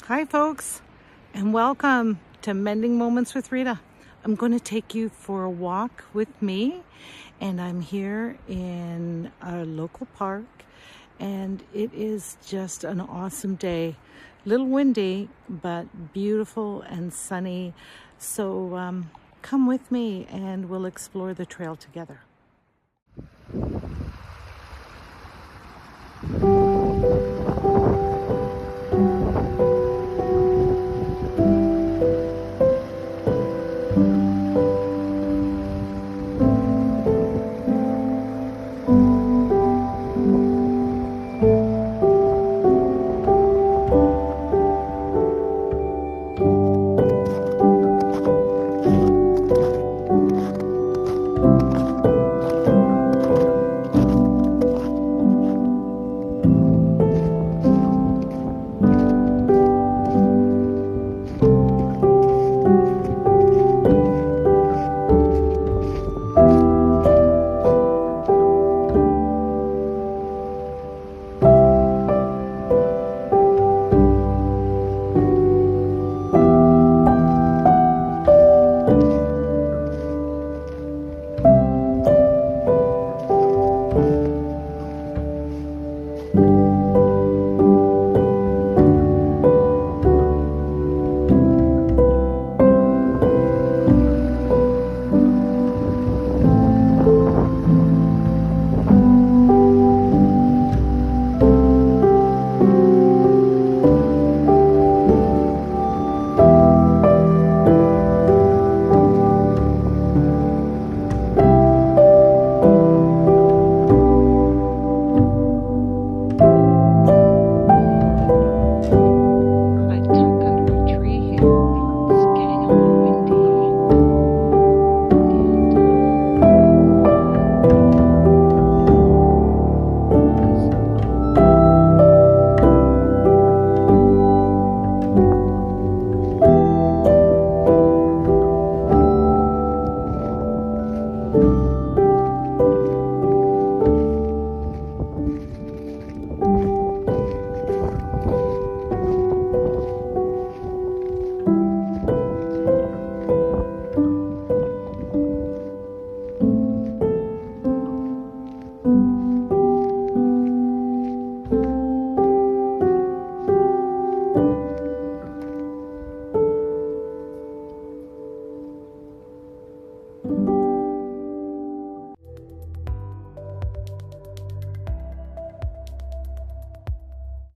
Hi folks, and welcome to Mending Moments with Rita. I'm going to take you for a walk with me, and I'm here in a local park, and it is just an awesome day. A little windy, but beautiful and sunny. So come with me and we'll explore the trail together.